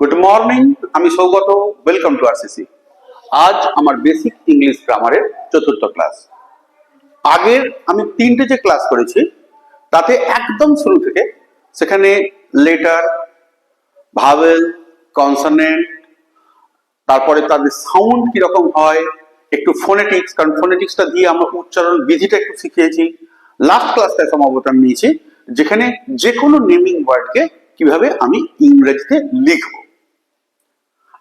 Good morning, আমি Saugata. Welcome to RCC. আজ আমার বেসিক ইংলিশ গ্রামারের চতুর্থ ক্লাস। আগের আমি তিনটে যে ক্লাস করেছি তাতে একদম শুরু থেকে সেখানে লেটার, ভাওয়েল, কনসোনেন্ট, তারপরে তাদের সাউন্ড কিরকম হয়, একটু ফোনেটিক্স, কারণ ফোনেটিক্সটা দিয়ে আমরা উচ্চারণ বিধিটা একটু শিখিয়েছি। লাস্ট ক্লাসটা সম্ভবত আমি নিয়েছি যেখানে যে কোনো নেমিং ওয়ার্ডকে কিভাবে আমি ইংরেজিতে লিখবো।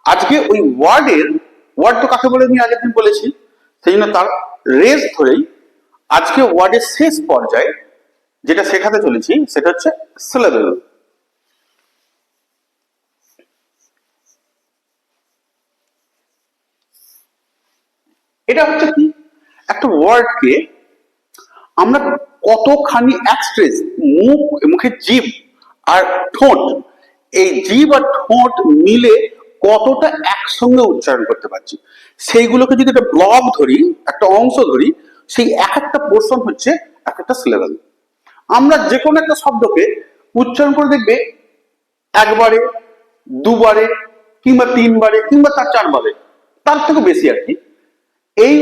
আজকে ওই ওয়ার্ড তো কাকে বলে আমি আগের দিন বলেছি, সেই জন্য তার রেস ধরেই আজকে ওয়ার্ডের শেষ পর্যায়ে যেটা শেখাতে চলেছি সেটা হচ্ছে সিলেবেল। এটা হচ্ছে কি, একটা ওয়ার্ডকে আমরা কতখানি এক্সপ্রেস, মুখের জিভ আর ঠোঁট, এই জিভ আর ঠোঁট মিলে কতটা একসঙ্গে উচ্চারণ করতে পারছি, সেইগুলোকে যদি একটা ব্লক ধরি, একটা অংশ ধরি, সেই এক একটা পোর্শন হচ্ছে এক একটা সিলেবেল। আমরা যে কোনো একটা শব্দকে উচ্চারণ করে দেখবে একবারে, দুবারে, কিংবা তিনবারে, কিংবা তার চারবারে, তার থেকে বেশি আর কি। এই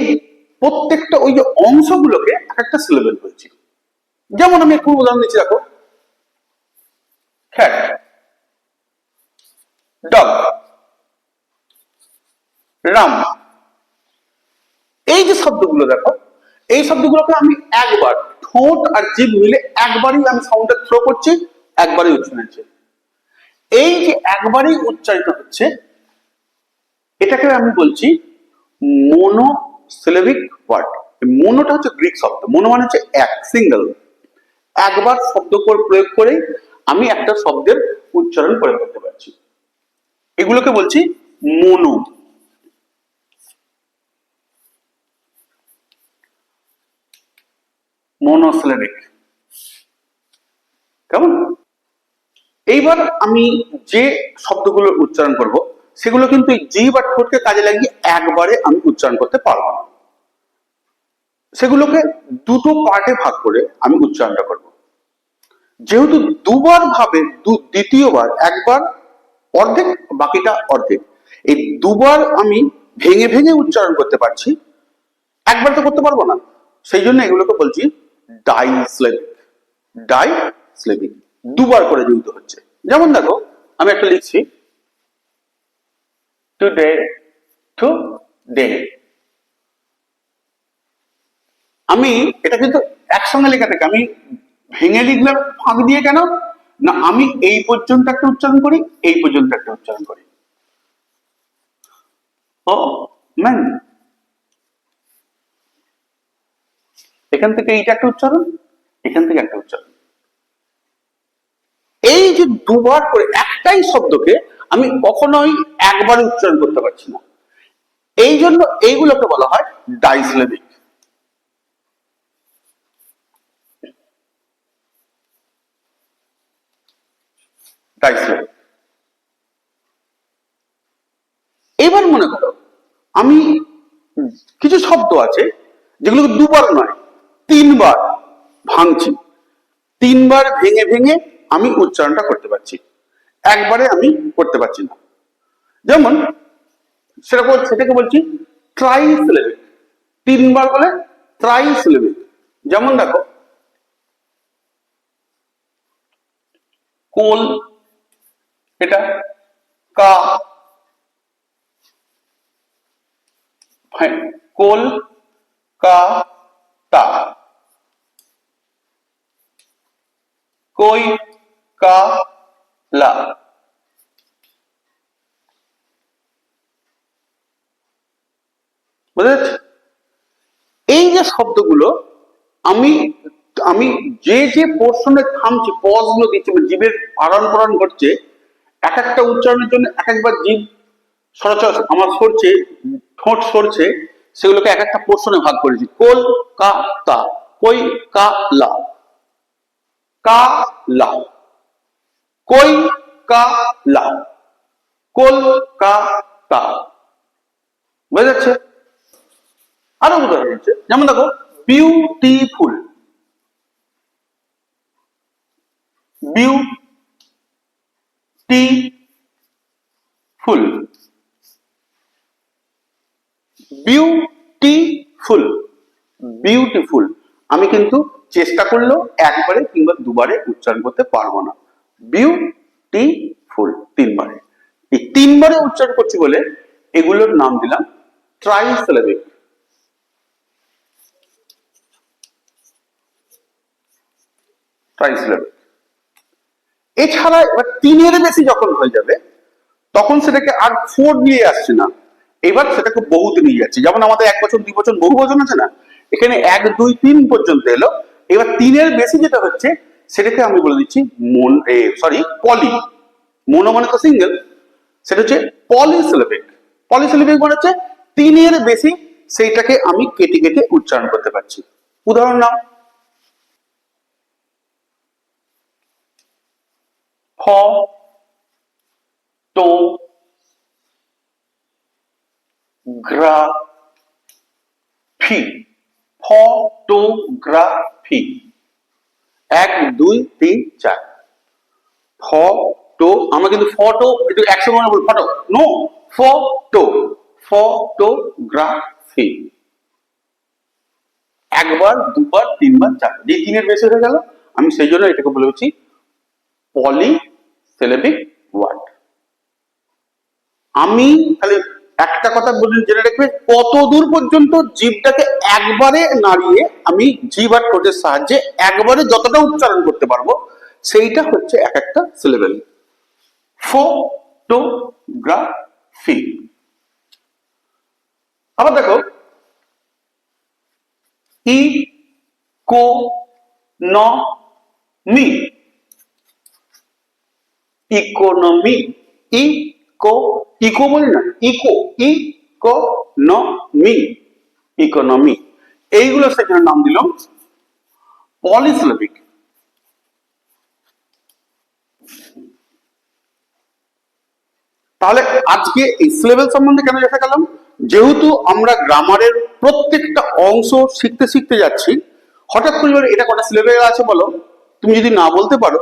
প্রত্যেকটা ওই যে অংশগুলোকে এক একটা সিলেবেল বলছি। যেমন আমি একটু উদাহরণ দিচ্ছি, দেখো, cat, dog, ram, এই যে শব্দগুলো দেখো, এই শব্দগুলোকে আমি একবার ঠোঁট আর জিভ মিলে একবারই আমি সাউন্ডটা থ্রো করছি, একবারই উচ্চারণ হচ্ছে। এই যে একবারই উচ্চারিত হচ্ছে, এটাকে আমি বলছি মোনোসিলেবিক ওয়ার্ড। মোনোটা হচ্ছে গ্রিক শব্দ, মোনো মানে হচ্ছে এক, সিঙ্গেল। একবার শব্দ প্রয়োগ করে আমি একটা শব্দের উচ্চারণ করে করতে পারছি, এগুলোকে বলছি মোনো। মোনোসিলেবিক। কেমন? এইবার আমি যে শব্দগুলোর উচ্চারণ করব সেগুলো কিন্তু জিভ আর ঠোঁটকে কাজে লাগিয়ে একবারে আমি উচ্চারণ করতে পারবো না, সেগুলোকে দুটো পার্টে ভাগ করে আমি উচ্চারণটা করব। যেহেতু দুবার ভাবে, দ্বিতীয়বার একবার অর্ধেক, বাকিটা অর্ধেক, এই দুবার আমি ভেঙে ভেঙে উচ্চারণ করতে পারছি, একবার তো করতে পারবো না, সেই জন্য এগুলোকে বলছি ডাইস্লেবিক। ডাইস্লেবিক, দুবার করে যেহেতু হচ্ছে। যেমন দেখো, আমি একটা লিখছি টুডে, টুডে। আমি এটা কিন্তু একসঙ্গে লেখা থাকে, আমি ভেঙে লিখলাম ফাঁক দিয়ে। কেন না, আমি এই পর্যন্ত একটা উচ্চারণ করি, এই পর্যন্ত একটা উচ্চারণ করি। ও ম্যান, এখান থেকে এইটা একটা উচ্চারণ, এখান থেকে একটা উচ্চারণ। এই যে দুবার করে একটাই শব্দকে আমি কখনোই একবার উচ্চারণ করতে পারছি না, এই জন্য এইগুলোকে বলা হয় ডাইসিলেবিক। ডাইসিলেবিক। এবার মনে করো আমি কিছু শব্দ আছে যেগুলোকে দুবার নয়, তিনবার ভাঙছি, তিনবার ভেঙে ভেঙে আমি উচ্চারণটা করতে পারছি, একবারে আমি করতে পারছি না। যেমন সেটাকে বলছি ট্রাইসিলেবিক। তিনবার বলে ট্রাইসিলেবিক। যেমন দেখো, কোল, এটা কা, কোল কা তা, কই কা লা। বুঝা যাচ্ছে? এই যে শব্দগুলো আমি আমি যে যে পোর্শনে থামছি, পজ গুলো দিচ্ছি, জীবের আদান প্রদান ঘটছে, এক একটা উচ্চারণের জন্য এক একবার জীব সরাসরি আমার সরছে, ঠোঁট সরছে, সেগুলোকে এক একটা পোর্শনে ভাগ করেছি। কোল কা তা, কই কা লা, কা লা, কই কা লা, কোল কা তা। বুঝা যাচ্ছে? আরো উদাহরণ হচ্ছে, যেমন দেখো, বিউটিফুল, বিউটি বিউটিফুল, বিউটিফুল। আমি কিন্তু চেষ্টা করলেও একবারে কিংবা দুবারে উচ্চারণ করতে পারবো না। বিউটিফুল তিনবারে, এই তিনবারে উচ্চারণ করছি বলে এগুলোর নাম দিলাম ট্রাইসিলেবিক। ট্রাইসিলেবিক। এছাড়া এবার তিনের বেশি যখন হয়ে যাবে তখন সেটাকে আর ফোর নিয়ে আসছে না, এবার সেটাকে বহুতে নিয়ে যাচ্ছে। যেমন আমাদের 1 বছর 2 বছর বহু বচন আছে না, এখানে 1 2 3 পর্যন্ত এলো। এবার তিনের বেশি যেটা হচ্ছে সেটাকে আমি বলে দিচ্ছি পলি। মোনো মানে তো সিঙ্গেল, সেটা হচ্ছে পলিসিলেবিক। পলিসিলেবিক মানে হচ্ছে তিনের বেশি, সেইটাকে আমি কেটে কেটে উচ্চারণ করতে পারছি। উদাহরণ নাও, ফ টো গ্রাফি, ফটোগ্রাফি। 1 2 3 4 ফটো। আমরা কিন্তু ফটো একটু একসঙ্গে মনে বলি ফটো, নো, ফটো, ফটোগ্রাফি। একবার দুবার তিনবার চারবার, যে তিনের বেশি হয়ে গেল আমি সেই জন্য এটাকে বলেছি পলিসিলেবিক ওয়ার্ড। আমি তাহলে একটা কথা বলুন, জেনে রাখবে কত দূর পর্যন্ত জিভটাকে একবারে নাড়িয়ে আমি জিভ আর ঠোঁটের সাহায্যে একবারে যতটা উচ্চারণ করতে পারবো সেইটা হচ্ছে এক একটা সিলেবেল। ফটোগ্রাফি। আবার দেখো, ইকোনমি, ইকোনমি, ইকো বলি না, ইকোনমি, ইকোনমি। এইগুলো সেখানে নাম দিলাম পলিসিলেবিক। তাহলে আজকে এই সিলেবেল সম্বন্ধে কেন দেখা গেলাম, যেহেতু আমরা গ্রামারের প্রত্যেকটা অংশ শিখতে শিখতে যাচ্ছি, হঠাৎ করে এটা কটা সিলেবেল আছে বলো, তুমি যদি না বলতে পারো,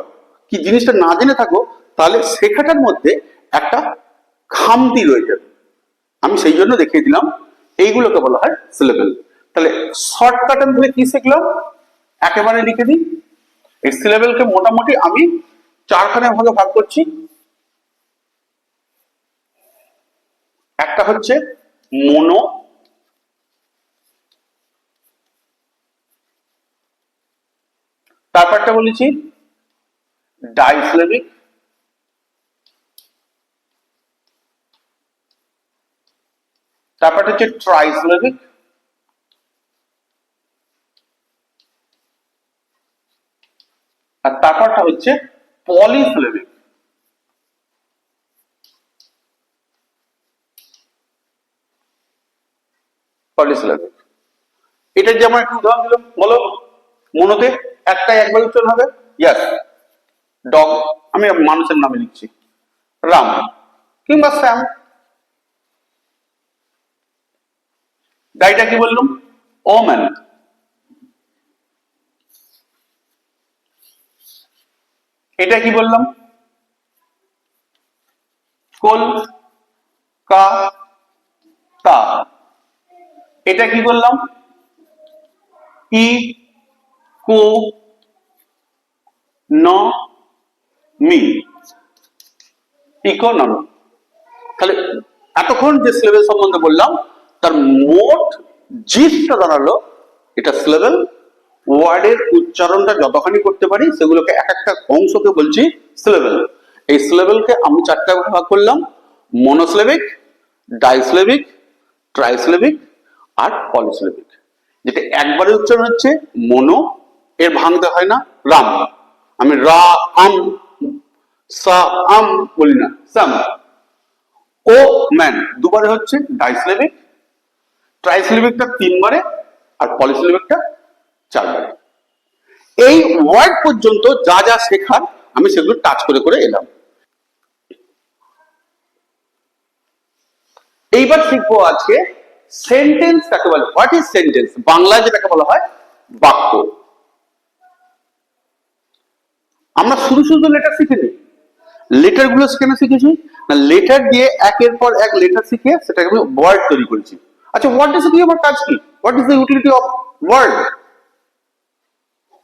কি জিনিসটা না জেনে থাকো, তাহলে শেখাটার মধ্যে একটা খামতি রয়ে যাবে। আমি সেই জন্য দেখিয়ে দিলাম এইগুলোকে বলা হয় সিলেবেল। তাহলে শর্টকাট আমি কি শিখলাম একেবারে লিখে দিই। এই সিলেবেলকে মোটামুটি আমি 4খানে ভাগে ভাগ করছি। একটা হচ্ছে মোনো, তারপরটা বলেছি ডাইসিলেবিক, তারপরটা হচ্ছে ট্রাইসিলেবিক, আর তারপরটা হচ্ছে পলিসিলেবিক। পলিসিলেবিক। এটার যেমন একটু উদাহরণ দিলাম, বলো মনোতে একটাই একবার উচ্চারণ হবে, ইয়াস, ডগ, আমি মানুষের নামে লিখছি, রাম কিংবা শ্যাম। গাইটা কি বললাম, ওম্যান। এটা কি বললাম, কলকাতা। এটা কি বললাম, ইকোনমি, ইকোনমি। তাহলে এতক্ষণ যে সিলেবেল সম্বন্ধে বললাম তার মোট জিস্টটা দাঁড়ালো, এটা সিলেবেল। ওয়ার্ডের উচ্চারণটা যতখানি করতে পারি সেগুলোকে এক একটা অংশকে বলছি সিলেবেল। এই সিলেবেলকে আমি 4টা ভাগ করলাম, মনোসিলেবিক, ডাইসিলেবিক, ট্রাইসিলেবিক আর পলিসিলেবিক। যেটা একবারে উচ্চারণ হচ্ছে মনো, এর ভাঙতে হয় না, রাম। আমি রা আম সা আম বলি না, সাম। ও ম্যান দুবারে হচ্ছে ডাইসিলেবিক, ট্রাইসিলেবিকটা 3বারে আর পলিসিলেবিকটা 4বারে। এই ওয়ার্ড পর্যন্ত যা যা শেখার আমি সেগুলো টাচ করে করে এলাম। এইবার শিখবো আজকে সেন্টেন্স কাকে বলে। হোয়াট ইজ সেন্টেন্স, বাংলায় যেটাকে বলা হয় বাক্য। আমরা শুধু শুধু লেটার শিখিনি, লেটার গুলো কেন শিখেছি না, লেটার দিয়ে একের পর এক লেটার শিখে সেটাকে আমি ওয়ার্ড তৈরি করেছি। আচ্ছা, হোয়াট বেসিক্যালি আমার কাজ কি? What is the utility of word?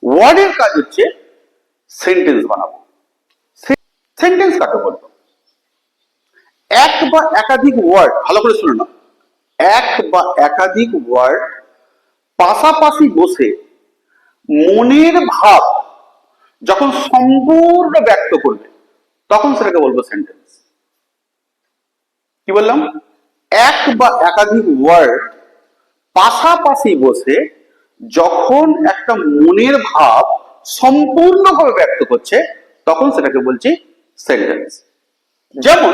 ওয়ার্ডের কাজ হচ্ছে সেন্টেন্স বানাবো। সেন্টেন্স কাকে বলবো? এক বা একাধিক ওয়ার্ড, ভালো করে শুনে নাও, এক বা একাধিক ওয়ার্ড পাশাপাশি বসে মনের ভাব যখন সম্পূর্ণ ব্যক্ত করবে তখন সেটাকে বলবো সেন্টেন্স। কি বললাম? এক বা একাধিক ওয়ার্ড পাশাপাশি বসে যখন একটা মনের ভাব সম্পূর্ণভাবে ব্যক্ত করছে তখন সেটাকে বলছি সেন্টেন্স। যেমন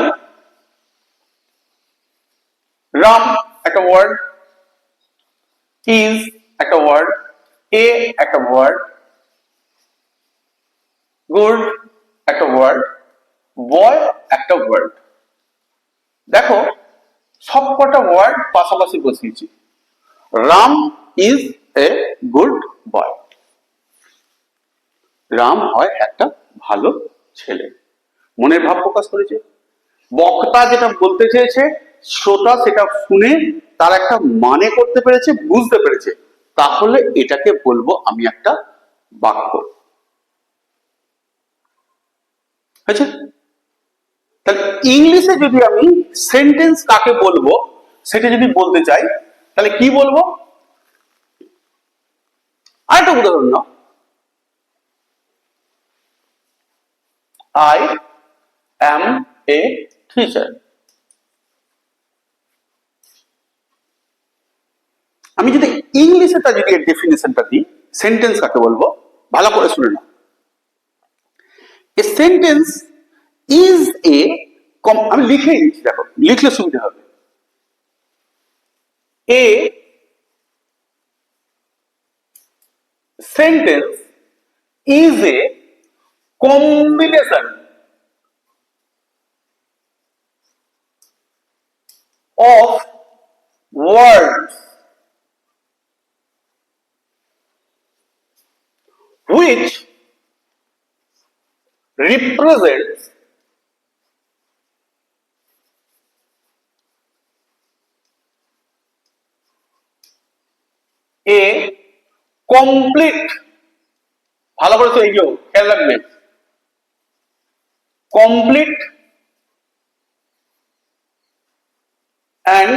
রাম একটা ওয়ার্ড, ইজ একটা ওয়ার্ড, এ একটা ওয়ার্ড, গুড একটা ওয়ার্ড, বয় একটা ওয়ার্ড। দেখো সবকটা ওয়ার্ড পাশাপাশি বসিয়েছি। রাম ইজ এ গুড বয়। রাম হয় একটা ভালো ছেলে। মনের ভাব প্রকাশ করেছে। বক্তা যেটা বলতে চেয়েছে শ্রোতা সেটা শুনে তার একটা মানে করতে পেরেছে, বুঝতে পেরেছে, তাহলে এটাকে বলবো আমি একটা বাক্য। আচ্ছা, তাহলে ইংলিশে যদি আমি সেন্টেন্স কাকে বলবো সেটা যদি বলতে চাই তাহলে কি বলবো? আরেকটা উদাহরণ নাও। I am a teacher. আমি যদি ইংলিশে তা যদি এর ডেফিনেশনটা দিই, সেন্টেন্স কাকে বলবো ভালো করে শুনে নাও। এ সেন্টেন্স ইজ এ, আমি লিখে দিচ্ছি, দেখো লিখলে সুবিধা হবে। A sentence is a combination of words which represents a complete, ভালো করে তো এই যে খেয়াল রাখবে, complete and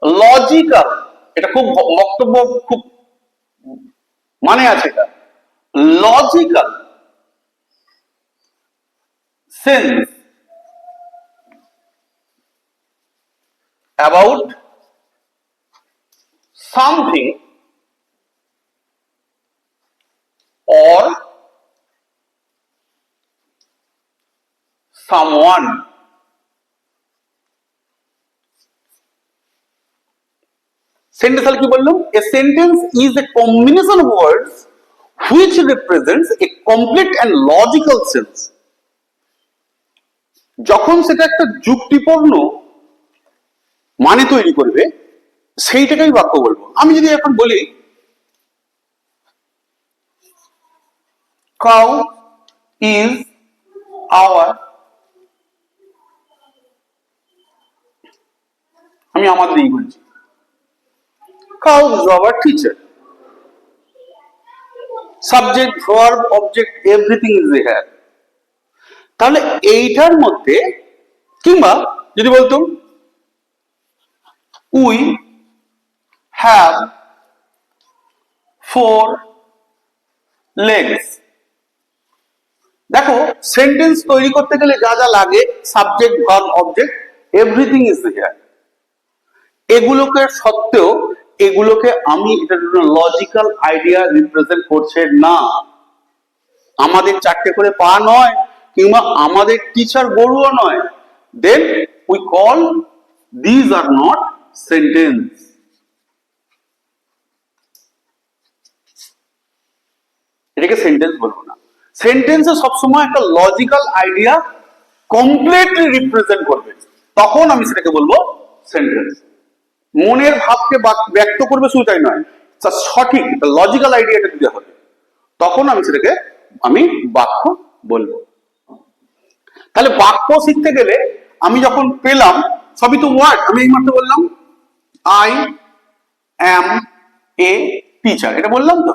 লজিক্যাল। এটা খুব বক্তব্য, খুব মানে আছে এটা। Logical sense about something or someone. Sentence কি বললাম? A sentence is a combination of words which represents a complete and logical sense. যখন সেটা একটা যুক্তিপূর্ণ মানে তৈরি করবে সেইটাকেই বাক্য বলবো। আমি যদি এখন বলি cow is our, আমি আমার দিয়েই বলছি, cow is our teacher. Subject, verb, object everything is there. তাহলে এইটার মধ্যে, কিংবা যদি বলতাম উই হ্যাভ 4 legs। দেখো সেন্টেন্স তৈরি করতে গেলে যা যা লাগে, subject, verb, object everything is there, এগুলোকে সত্ত্বেও এগুলোকে আমি এটার জন্য লজিক্যাল আইডিয়া রিপ্রেজেন্ট করছে না। আমাদের 4টে করে পা নয়, কিংবা আমাদের টিচার গরুও নয়, then we call these are not sentence. এটাকে সেন্টেন্স বলবো না। সেন্টেন্সে সবসময় একটা লজিক্যাল আইডিয়া কমপ্লিটলি রিপ্রেজেন্ট করবে, তখন আমি সেটাকে বলবো সেন্টেন্স। মনের ভাবকে ব্যক্ত করবে শুধু তাই নয়, তার সঠিক লজিক্যাল আইডিয়াটা দিতে হবে, তখন আমি সেটাকে বাক্য বলবো। তাহলে বাক্য শিখতে গেলে আমি যখন পেলাম, সবই তো ওয়ার্ড, আমি এইমাত্র বললাম আই অ্যাম এ টিচার, এটা বললাম তো,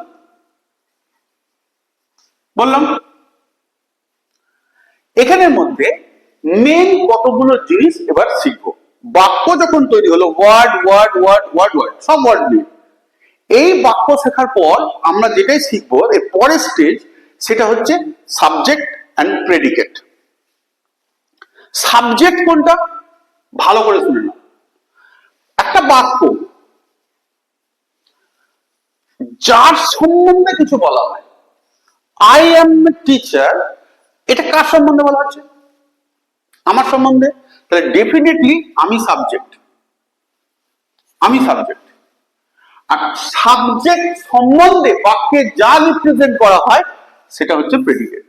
বললাম। এখানের মধ্যে মেন কতগুলো জিনিস এবার শিখবো। বাক্য যখন তৈরি হলো, word word word word word, সব ওয়ার্ড নিয়ে এই বাক্য শেখার পর আমরা যেটাই শিখবো এর পরের স্টেজ, সেটা হচ্ছে সাবজেক্ট অ্যান্ড প্রেডিকেট। সাবজেক্ট কোনটা ভালো করে শুনে নাও। একটা বাক্য যার সম্বন্ধে কিছু বলা হয়, আই এম এ টিচার, এটা কার সম্বন্ধে বলা হচ্ছে? আমার সম্বন্ধে। তাহলে ডেফিনেটলি আমি সাবজেক্ট, আমি সাবজেক্ট। আর সাবজেক্ট সম্বন্ধে বাক্যে যা রিপ্রেজেন্ট করা হয় সেটা হচ্ছে প্রেডিকেট।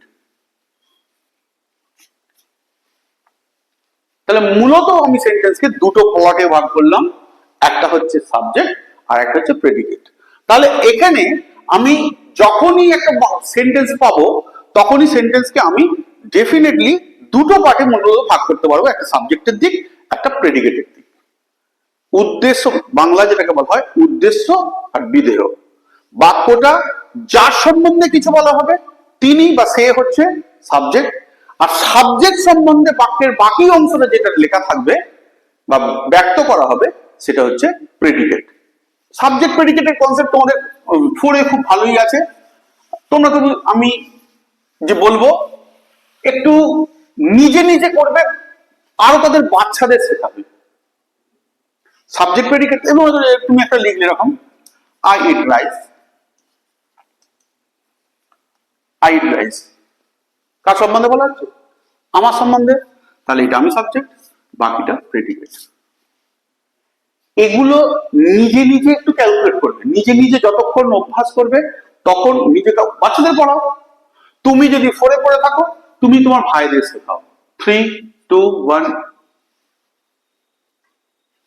তাহলে মূলত আমি সেন্টেন্সকে দুটো পার্টে ভাগ করলাম, একটা হচ্ছে সাবজেক্ট আর একটা হচ্ছে প্রেডিকেট। তাহলে এখানে আমি যখনই একটা সেন্টেন্স পাবো তখনই সেন্টেন্সকে আমি ডেফিনেটলি দুটো পার্টে মূলত ভাগ করতে পারবো, একটা সাবজেক্টের দিক, একটা প্রেডিকেটের দিক। উদ্দেশ্য, বাংলা যেটাকে বলা হয় উদ্দেশ্য আর বিধেয়। বাক্যটা যার সম্বন্ধে কিছু বলা হবে তিনি বা সে হচ্ছে সাবজেক্ট, আর সাবজেক্ট সম্বন্ধে বাক্যের বাকি অংশটা যেটা লেখা থাকবে বা ব্যক্ত করা হবে সেটা হচ্ছে প্রেডিকেট। সাবজেক্ট প্রেডিকেটের কনসেপ্ট তোমাদের ফোরে খুব ভালোই আছে। তোমরা তো, আমি যে বলবো একটু নিজে নিজে করবে, আরো তাদের বাচ্চাদের শেখাবে। সাবজেক্ট প্রেডিকেট, এবং তুমি একটা লিখলে এরকম, I eat rice, I eat rice, কার সম্বন্ধে বলা হচ্ছে? আমার সম্বন্ধে। তাহলে এটা আমি সাবজেক্ট, বাকিটা প্রেডিকেট। এগুলো নিজে নিজে একটু ক্যালকুলেট করবে, নিজে নিজে যতক্ষণ অভ্যাস করবে তখন নিজেকে। বাচ্চাদের পড়াও, তুমি যদি ফোরে পড়ে থাকো তুমি তোমার ভাইদের শেখাও, 3, 2, 1।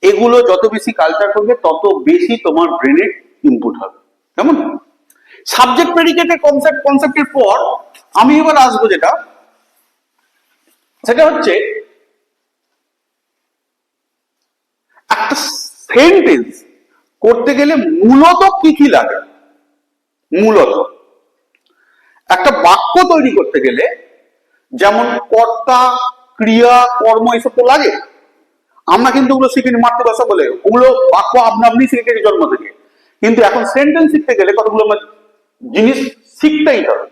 এগুলো যত বেশি কালচার করবে তত বেশি তোমার ব্রেনে ইনপুট হবে, কেমন? সাবজেক্ট প্রেডিকেটের কনসেপ্টের পর আমি এবার আসবো যেটা, সেটা হচ্ছে একটা সেন্টেন্স করতে গেলে মূলত কি কি লাগে। মূলত একটা বাক্য তৈরি করতে গেলে যেমন কর্তা, ক্রিয়া, কর্ম, এসব তো লাগে। আমরা কিন্তু ওগুলো শিখিনি মাতৃভাষা বলে, ওগুলো বাক্য আপনা আপনি শিখে জন্ম থেকে। কিন্তু এখন সেন্টেন্স শিখতে গেলে কতগুলো জিনিস শিখতেই হবে।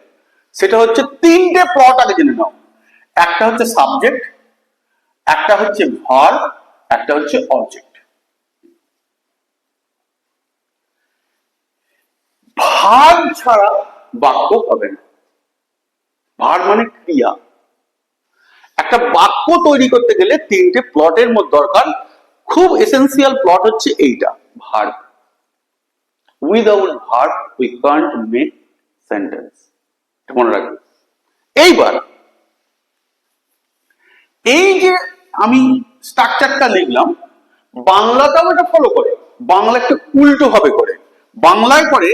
সেটা হচ্ছে তিনটে প্লট আগে জেনে নাও। একটা হচ্ছে সাবজেক্ট, একটা হচ্ছে ভার্ব, একটা হচ্ছে অবজেক্ট। ভার্ব ছাড়া বাক্য হবে না। ভার্ব মানে ক্রিয়া। একটা বাক্য তৈরি করতে গেলে তিনটে প্লটের মধ্যে দরকার। খুব এসেন্সিয়াল প্লট হচ্ছে এইটা, verb. Without verb we can't make sentence, মনে রাখবে। এইবার এই যে আমি স্ট্রাকচারটা লিখলাম, বাংলাটাও এটা ফলো করে, বাংলা একটা উল্টো ভাবে করে। বাংলায় করে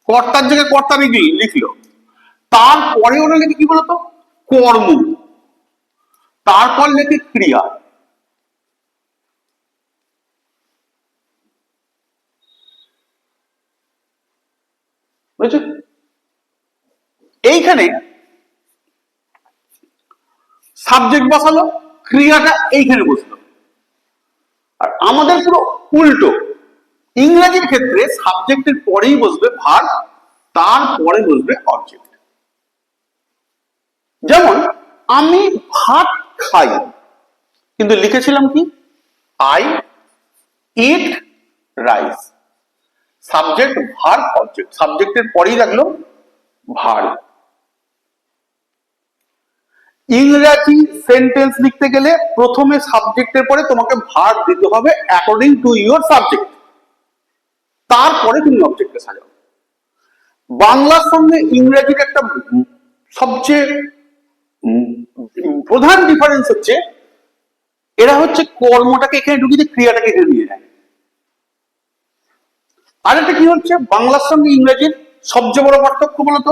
কর্তার জায়গায় কর্তা লিখলো, তারপরে ওরা লেখে কি বলতো কর্ম, তারপর লেখে ক্রিয়া। বুঝছো? এইখানে সাবজেক্ট বসালো, ক্রিয়াটা এইখানে বসলো। আর আমাদের পুরো উল্টো। ইংরেজির ক্ষেত্রে সাবজেক্টের পরেই বসবে ভার্ব, তারপরে বসবে অবজেক্ট। যেমন আমি ভাত খাই, কিন্তু লিখেছিলাম কি I eat rice. Subject, verb, object. সাবজেক্টের পরেই লাগলো ভার্ব। ইংরেজি সেন্টেন্স লিখতে গেলে প্রথমে সাবজেক্টের পরে তোমাকে ভার্ব দিতে হবে অ্যাকর্ডিং টু ইউর সাবজেক্ট, তারপরে তুমি অবজেক্টে সাজাও। বাংলার সঙ্গে ইংরেজির একটা সবচেয়ে প্রধান ডিফারেন্স হচ্ছে এরা হচ্ছে কর্মটাকে এখানে ঢুকিয়ে দিয়ে ক্রিয়াটাকে এখানে নিয়ে যায়। আর এটা কি হচ্ছে বাংলার সঙ্গে ইংরেজির সবচেয়ে বড় পার্থক্য বলতো,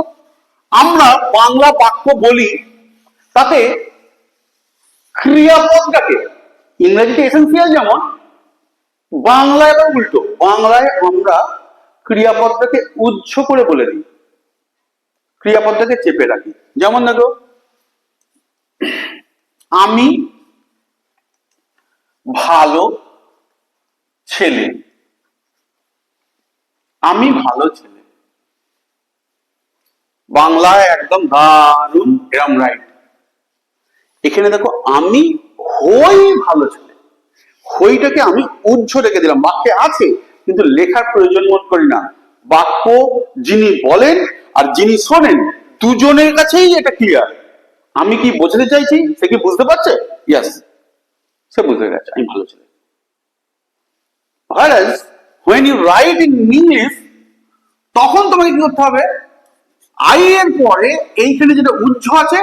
আমরা বাংলা বাক্য বলি তাতে ক্রিয়াপদটাকে ইংরেজিতে এসেন্সিয়াল যেমন, বাংলায় আবার উল্টো, বাংলায় আমরা ক্রিয়াপদটাকে উজ্জ্ব করে বলে দিই, ক্রিয়াপদটাকে চেপে রাখি। যেমন দেখো, আমি ভালো ছেলে, আমি ভালো ছেলে, বাংলায় একদম দারুণ, এরম রাইট। এখানে দেখো, আমি হই ভালো ছেলে, হইটাকে আমি উজ্জ্ব রেখে দিলাম, বাক্যে আছে কিন্তু লেখার প্রয়োজন বোধ করি না। বাক্য যিনি বলেন আর যিনি শোনেন দুজনের কাছেই এটা ক্লিয়ার। আমি কি বোঝাতে চাইছি সে কি বুঝতে পারছে? ইয়েস, সে বুঝতে গেছে আমি ভালো ছেলে। Whereas when you write in English, তখন তোমাকে কি করতে হবে, আই এর পরে এইখানে যেটা উজ্জ্ব আছে,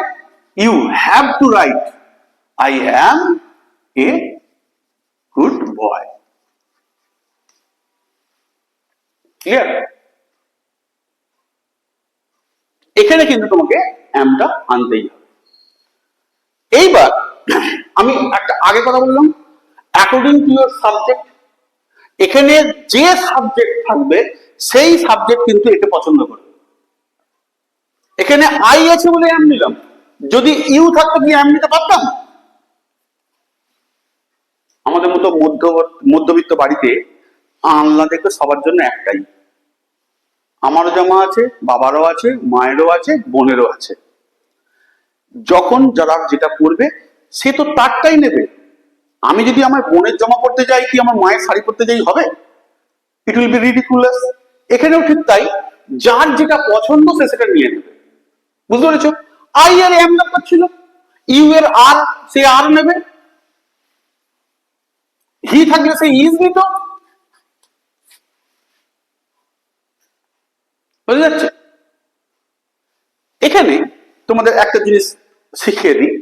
you have to write I am a good boy. Clear? এখানে কিন্তু তোমাকে অ্যামটা আনতেই হবে। এইবার আমি একটা আগে কথা বললাম, অ্যাকর্ডিং টু ইউর সাবজেক্ট, এখানে যে সাবজেক্ট থাকবে সেই সাবজেক্ট কিন্তু একে পছন্দ করবে। এখানে আই আছে বলে অ্যাম নিলাম, যদি ইউ থাকতো কি অ্যাম নিতে পারতাম? আমাদের মতো মধ্যবিত্ত বাড়িতে আলনা দেখবে সবার জন্য একটাই, আমারও জামা আছে, বাবারও আছে, মায়েরও আছে, বোনেরও আছে। যখন যারা যেটা পরবে সে তো তারটাই নেবে। আমি যদি আমার বোনের জামা পড়তে যাই কি আমার মায়ের শাড়ি পরতে যাই, হবে? It will be ridiculous. এখানেও ঠিক তাই, যার যেটা পছন্দ সে সেটা নিয়ে নেবে। বুঝতে পেরেছো? আই এর এম দরকার ছিল, ইউ এর আর, সে আর নেবে। হি থাকলে সে ইজ নিত। বুঝে যাচ্ছে? এখানে তোমাদের একটা জিনিস শিখিয়ে দিই,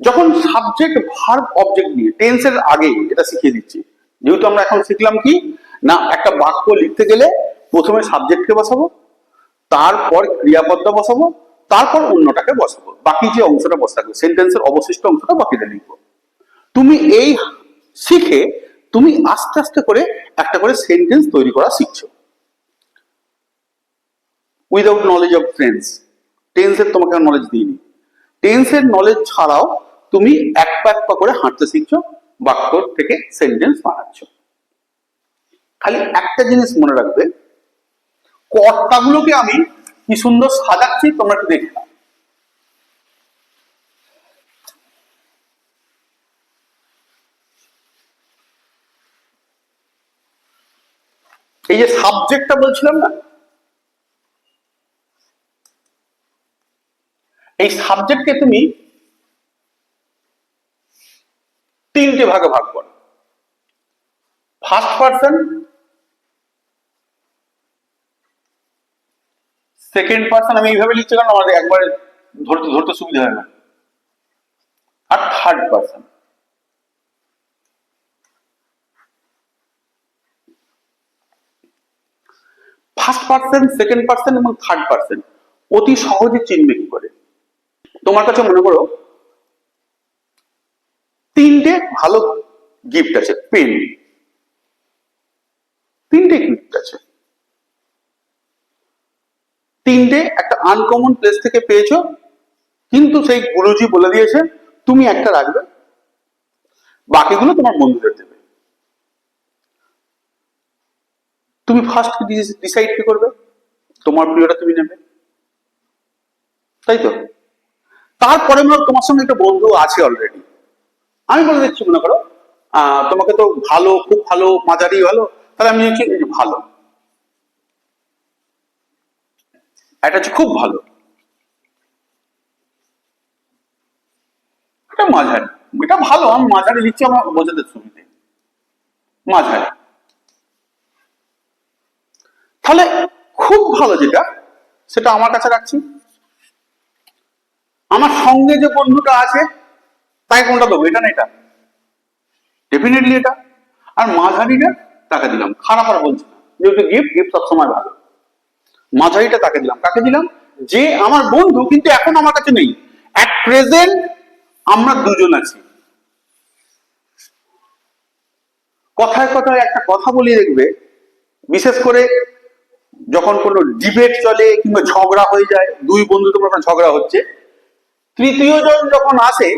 যখন সাবজেক্ট ভার্ব অবজেক্ট নিয়ে টেন্সের আগে এটা শিখিয়ে দিচ্ছি, যেহেতু আমরা এখন শিখলাম কি না, একটা বাক্য লিখতে গেলে প্রথমে সাবজেক্টকে বসাবো, তারপর ক্রিয়াপদটা বসাবো, তারপর অন্যটাকে বসাবো, বাকি যে অংশটা বসাবো সেন্টেন্সের অবশিষ্ট অংশটা বাকিটা লিখবো। তুমি এই শিখে তুমি আস্তে আস্তে করে একটা করে সেন্টেন্স তৈরি করা শিখছো। উইদাউট নলেজ অফ টেন্সের তোমাকে নলেজ দিইনি, টেন্সের নলেজ ছাড়াও তুমি এক পা করে হাঁটতে শিখছো, বাক্য থেকে সেন্টেন্স বানাচ্ছ। খালি একটা জিনিস মনে রাখবে, কর্তাগুলোকে আমি কি সুন্দর সাজাচ্ছি তোমরা একটু দেখে নাও। এই যে সাবজেক্টটা বলছিলাম না, এই সাবজেক্টকে তুমি তিনটে ভাগে ভাগ করো। ফার্স্ট পারসন, সেকেন্ড পারসন, আমি এইভাবে লিখছি কারণ আমাদের একবারে ধরতে ধরতে সুবিধা হয় না, আর third person. First person, second person এবং থার্ড পারসন অতি সহজে চিনবে কি করে? তোমার কাছে মনে করো তিনটে ভালো গিফট আছে, পেন, তিনটে গিফট আছে, তিনটে একটা আনকমন প্লেস থেকে পেয়েছো, কিন্তু সেই গুরুজি বলে দিয়েছে তুমি একটা রাখবে, বাকিগুলো তোমার বন্ধুদের দেবে। তুমি ফার্স্ট ডিসাইড কি করবে? তোমার প্রিয়টা তুমি নেবে, তাই তো? তারপরে মনে তোমার সঙ্গে একটা বন্ধু আছে অলরেডি, আমি বলে দিচ্ছি মনে করো তোমাকে তো ভালো, খুব ভালো, মাঝারি ভালো, তাহলে আমি হচ্ছে ভালো, এটা হচ্ছে খুব ভালো, এটা মাঝারি, এটা ভালো, আমি মাঝারি লিখছি আমার বোঝাতে সুবিধে, মাঝারি। তাহলে খুব ভালো যেটা সেটা আমার কাছে রাখছি, আমার সঙ্গে যে বন্ধুটা আছে তাই কোনটা দেবো, এটা না এটা, ডেফিনেটলি এটা। আর মাঝারিটা তাকে দিলাম, খারাপ আর বলছি না, যেহেতু গিফট, গিফট সবসময় ভালো। মাঝারিটা তাকে দিলাম, কাকে দিলাম? যে আমার বন্ধু কিন্তু এখন আমার কাছে নেই, অ্যাট প্রেজেন্ট আমরা দুজন আছি। কথায় কথায় একটা কথা বলি দেখবে, বিশেষ করে যখন কোনো ডিবেট চলে কিংবা ঝগড়া হয়ে যায়, দুই বন্ধু তোমরা ঝগড়া হচ্ছে, তৃতীয় জন যখন আসে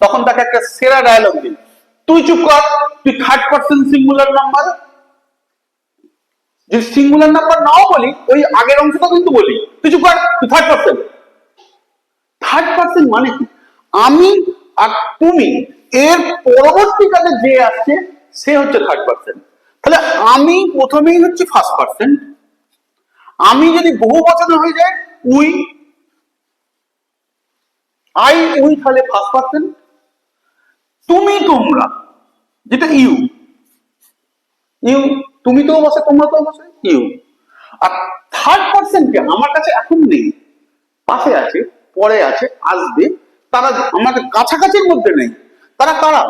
তখন তাকে একটা সেরা ডায়লগ দিন, তুই চুপ কর, তুই থার্ড পার্সন সিঙ্গুলার নাম্বার। যদি সিঙ্গুলার নাম্বার নাও বলি, ওই আগের অংশটা কিন্তু বলি, তুই চুপ কর, তুই থার্ড পার্সন। থার্ড পার্সন মানে কি? আমি আর তুমি, এর পরবর্তীকালে যে আসছে সে হচ্ছে থার্ড পার্সন। তাহলে আমি প্রথমেই হচ্ছে ফার্স্ট পার্সন। আমি যদি বহু বচনে হয়ে যায় উই, আই উই, তাহলে ফার্স্ট পার্সন। তুমি তোমরা, যেটা ইউ, ইউ, তুমি তো বসে, তোমরা তো বসে, ইউ। আর থার্ড পার্সন কে আমার কাছে এখন নেই, পাশে আছে, পরে আছে, আসবে, তারা আমাদের কাছাকাছির মধ্যে নেই। তারা কারা?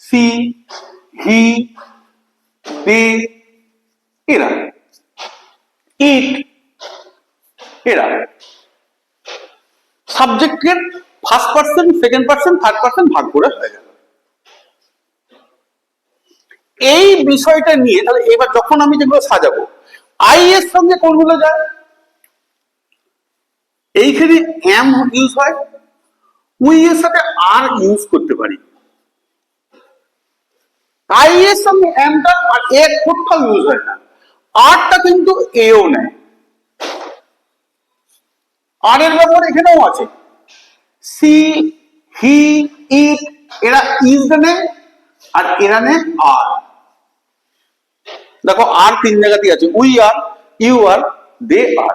সি, হি, দে, এরা, ইট, এরা। সাবজেক্টের first person, second person, third person ভাগ করে হয়ে গেল। এই বিষয়টা নিয়ে তাহলে এবার যখন আমি যেগুলো সাজাবো, আই এর সঙ্গে কোনগুলো যায়? এইখানে এম ইউজ হয়, উই এর সাথে আর ইউজ করতে পারি। আই এর সঙ্গে এমটা আর এ কোথাও ইউজ হয় না। আরটা কিন্তু এও নেয়, আর এর ব্যবহার এখানেও আছে। সি, হি, ইট, এরা ইজ নেয়, আর এরা নেয় আর। দেখো আর তিন জায়গাতেই আছে, উই আর, ইউ আর, দে আর।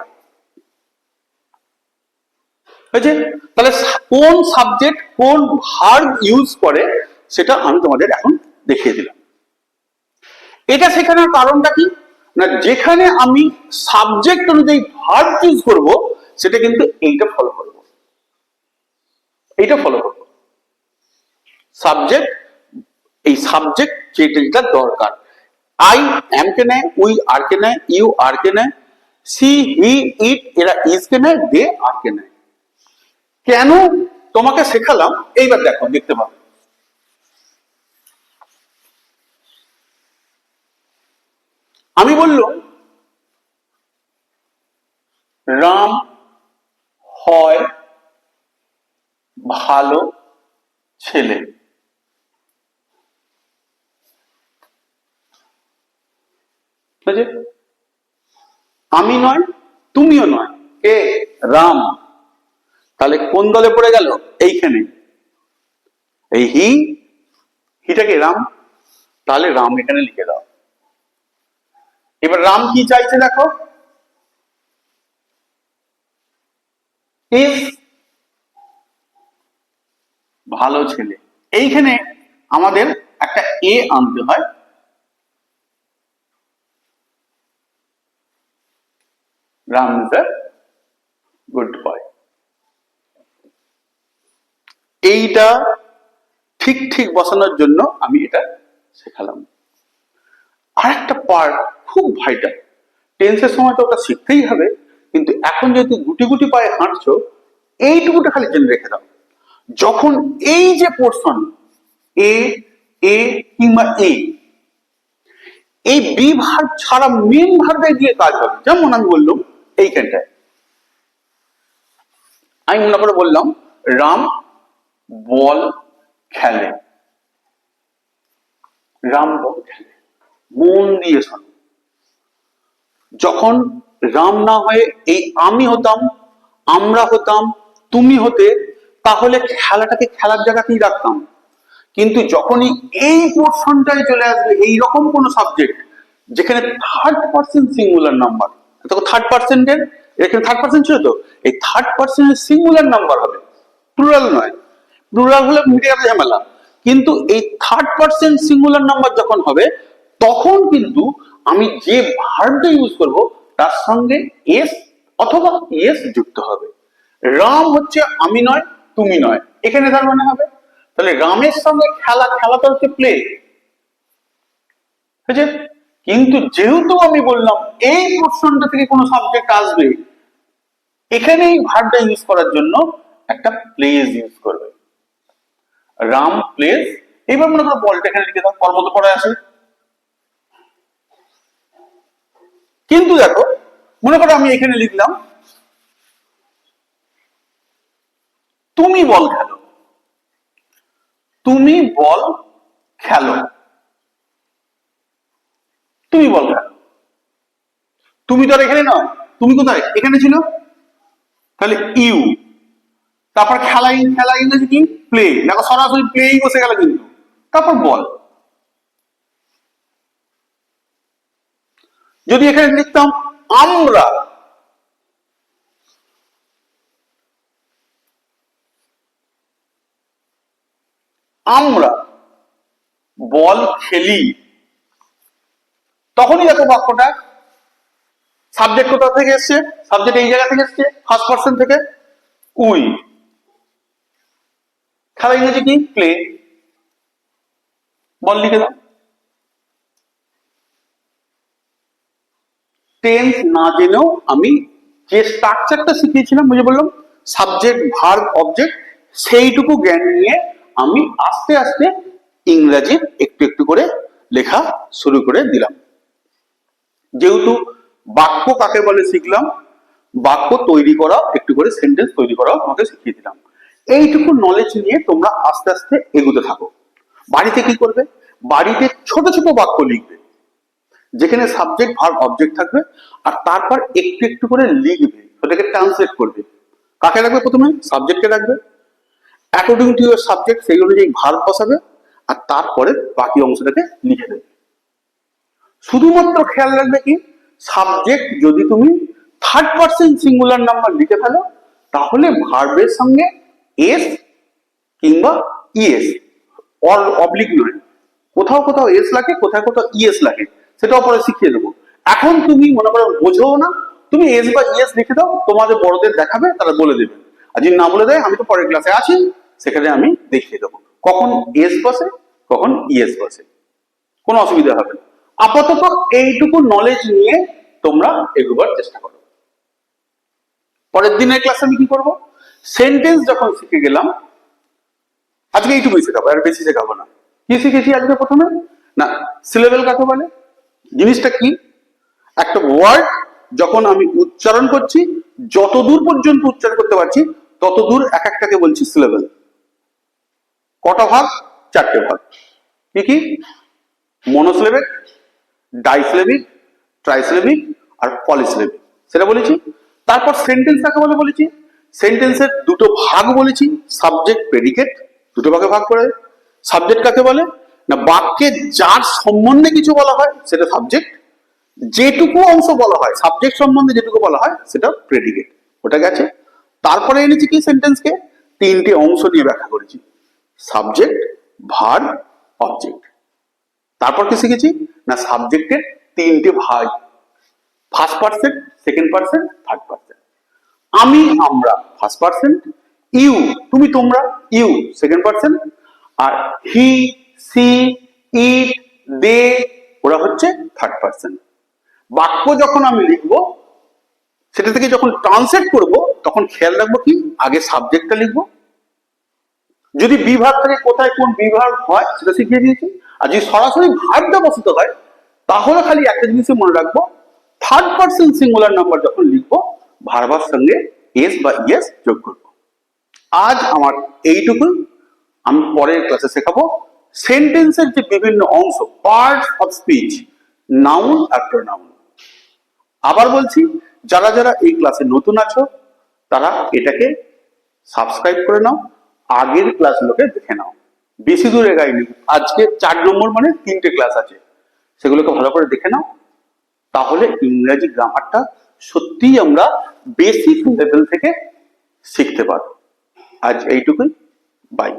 হয়েছে? তাহলে কোন সাবজেক্ট কোন ভার্ব ইউজ করে সেটা আমি তোমাদের এখন দেখিয়ে দিলাম। এটা শেখানোর কারণটা কি না, যেখানে আমি সাবজেক্ট অনুযায়ী ভার্ব চুজ করব সেটা কিন্তু এইটা ফলো করব, এইটা ফলো করব। সাবজেক্ট, এই সাবজেক্ট যেটা দরকার, আই এম কে নেয়, উই আর কে নেয়, ইউ আর কে নেয়, সি, হি, ইট, এরা ইজ কে নেয়, দে আর কে নেয়। কেন তোমাকে শেখালাম এইবার দেখো, দেখতে পাবো। আমি বললাম রাম হয় ভালো ছেলে। আমি নয়, তুমিও নয়, কে? রাম। তাহলে কোন দলে পড়ে গেল? এইখানে এই হি, হিটাকে রাম, তাহলে রাম এখানে লিখে দাও। এবার রাম কি চাইছে দেখো, ইজ ভালো ছেলে। এইখানে আমাদের একটা এ আনতে হয়, Ram is a good boy. এইটা ঠিক ঠিক বসানোর জন্য আমি এটা শেখালাম। আর একটা পার্ট খুব ভাইটাল, টেন্সের সময় তো ওটা শিখতেই হবে, কিন্তু এখন যেহেতু গুটি গুটি পায়ে হাঁটছো, এইটুকুটা খালি জেনে রেখে দাও। যখন এই যে পোর্শন এ, এ কিংবা এই বি ভার্ব ছাড়া মেন ভার্বে দিয়ে কাজ হবে, যেমন আমি বললাম এইখানটায় আমি মনে করে বললাম রাম বল খেলে, রাম বল খেলে। মন দিয়ে শোনো, যখন রাম না হয়ে এই আমি হতাম, আমরা হতাম, তুমি হতে, তাহলে খেলাটাকে খেলার জায়গাতেই রাখতাম। কিন্তু যখনই এই পোর্শনটাই চলে আসবে, এইরকম কোন সাবজেক্ট যেখানে থার্ড পার্সন সিঙ্গুলার নাম্বার, তখন থার্ড পার্সেন্টের, এখানে থার্ড পার্সন ছিল তো, এই থার্ড পার্সনের সিঙ্গুলার নাম্বার হবে, প্লুরাল নয়। প্লুরাল হলে মিডিয়াম ঝামেলা, কিন্তু এই থার্ড পার্সন সিঙ্গুলার নাম্বার যখন হবে, তখন কিন্তু আমি যে ভার্বটা ইউজ করব তার সঙ্গে এস অথবা এস যুক্ত হবে। রাম হচ্ছে আমি নয়, তুমি নয়, এখানে তার মানে হবে। তাহলে রামের সঙ্গে খেলা, খেলাটা হচ্ছে প্লে, ঠিক আছে? কিন্তু যেহেতু আমি বললাম এই পোর্শনটা থেকে কোনো সাবজেক্ট আসবে, এখানেই ভার্বটা ইউজ করার জন্য একটা প্লেজ ইউজ করবে। রাম প্লেস। এইবার মনে করো বলটা এখানে লিখে দাও, বল মতো পড়ে আসে। কিন্তু দেখো মনে করো আমি এখানে লিখলাম তুমি বল খেলো, তুমি বল খেলো, তুমি বল খেলো। তুমি তো আর এখানে নয়, তুমি কোথায়, এখানে ছিল, তাহলে ইউ। তারপর খেলা, খেলা ইংরেজি কি, প্লে। দেখো সরাসরি প্লেই বসে গেল কিন্তু। তারপর বল। যদি এখানে লিখতাম আমরা, আমরা বল খেলি, তখনই দেখো বাক্যটা সাবজেক্ট কোথা থেকে এসছে, সাবজেক্ট এই জায়গা থেকে এসছে, ফার্স্ট পার্সন থেকে, উই। খেলা ইংরেজি কি, প্লে। বল লিখে দাও। টেন্স না জেনেও আমি যে স্ট্রাকচারটা শিখিয়েছিলাম, বুঝে বললাম সাবজেক্ট ভার্ব অবজেক্ট, সেইটুকু জ্ঞান নিয়ে আমি আস্তে আস্তে ইংরাজির একটু একটু করে লেখা শুরু করে দিলাম। যেহেতু বাক্য কাকে বলে শিখলাম, বাক্য তৈরি করা, একটু করে সেন্টেন্স তৈরি করা তোমাকে শিখিয়ে দিলাম। এইটুকু নলেজ নিয়ে তোমরা আস্তে আস্তে এগোতে থাকো। বাড়িতে কি করবে, বাড়িতে ছোট ছোট বাক্য লিখবে, যেখানে সাবজেক্ট ভার্ব অবজেক্ট থাকবে, আর তারপর একটু একটু করে লিখবে, ওটাকে ট্রান্সলেট করবে। কাকে রাখবে, প্রথমে সাবজেক্টকে রাখবে, অ্যাকর্ডিং টু ইউর সাবজেক্ট সেই অনুযায়ী ভার্ব বসাবে, আর তারপরে বাকি অংশটাকে লিখে দেবে। শুধুমাত্র খেয়াল রাখবে কি, সাবজেক্ট যদি তুমি থার্ড পার্সন সিঙ্গুলার নাম্বার লিখে ফেলো, তাহলে ভার্বের সঙ্গে এস কিংবা ইএস, অর অবলিক নয়, কোথাও কোথাও এস লাগে, কোথাও কোথাও ইএস লাগে, সেটাও পরে শিখিয়ে দেবো। এখন তুমি মনে করো বোঝো না, তুমি এস বা ইএস লিখে দাও, তোমাদের বড়দের দেখাবে, তারা বলে দেবে। আর যদি না বলে দেয়, আমি তো পরের ক্লাসে আছি, সেখানে আমি দেখিয়ে দেবো কখন এস বসে কখন ইএস বসে, কোনো অসুবিধা হবে না। আপাতত এইটুকু নলেজ নিয়ে তোমরা এগোবার চেষ্টা করো। পরের দিনের ক্লাসে আমি কি করবো, সেন্টেন্স যখন শিখে গেলাম, আজকে এইটুকুই শেখাবো, আর বেশি শেখাবো না। কি শিখেছি আজকে প্রথমে, না সিলেবেল কাকে বলে, জিনিসটা কি, একটা ওয়ার্ড যখন আমি উচ্চারণ করছি, যতদূর পর্যন্ত উচ্চারণ করতে পারছি ততদূর এক একটাকে বলছি সিলেবেল। কটা ভাগ, চারটে ভাগ। কি কি, মনোসিলেবিক, ডাইসিলেবিক, ট্রাইসিলেবিক আর পলিসিলেবিক, সেটা বলেছি। তারপর সেন্টেন্স কাকে বলে বলেছি, সেন্টেন্সের দুটো ভাগ বলেছি, সাবজেক্ট প্রেডিকেট, দুটো ভাগে ভাগ করে। সাবজেক্ট কাকে বলে, না বাক্যে যার সম্বন্ধে কিছু বলা হয় সেটা সাবজেক্ট, যেটুকু অংশ বলা হয় সাবজেক্ট সম্বন্ধে যেটুকু বলা হয় সেটা প্রেডিকেট, ওটা গেছে। তারপরে এনেছি কি, সেন্টেন্সকে তিনটে অংশ নিয়ে ব্যাখ্যা করেছি, সাবজেক্ট, ভার্ব, অবজেক্ট। তারপর কি শিখেছি, না সাবজেক্টের তিনটে ভাগ, first person, second person, third person. আমি, আমরা ফার্স্ট পার্সন, ইউ তুমি তোমরা, ইউ সেকেন্ড পার্সন, আর হি, সি, ইট, দে ওরা হচ্ছে থার্ড পার্সন। বাক্য যখন আমি লিখবো, সেটা থেকে যখন ট্রান্সলেট করব, তখন খেয়াল রাখবো কি, আগে সাবজেক্টটা লিখবো, যদি বিভাগ থাকে কোথায় কোন বিভাগ হয় সেটা শিখিয়ে দিয়েছি। আর যদি সরাসরি ভার্বটা বসিত হয়, তাহলে খালি একটা জিনিসই মনে রাখবো, থার্ড পার্সন সিঙ্গুলার নাম্বার যখন লিখবো, ভার্বার সঙ্গে এস বা ইএস যোগ করবো। আজ আমার এইটুকুই, আমি পরের ক্লাসে শেখাবো সেন্টেন্সের যে বিভিন্ন অংশ, পার্টস অফ স্পিচ, নাউন আর প্রোনাউন। আবার বলছি, যারা যারা এই ক্লাসে নতুন আছো তারা এটাকে সাবস্ক্রাইব করে নাও, আগের ক্লাসগুলোকে দেখে নাও। বেশি দূর এগাইনি, আজকে 4 নম্বর মানে 3টে ক্লাস আছে, সেগুলোকে ভালো করে দেখে নাও, তাহলে ইংরেজি গ্রামারটা সত্যিই আমরা বেসিক লেভেল থেকে শিখতে পারবো। আজ এইটুকুই, বাই।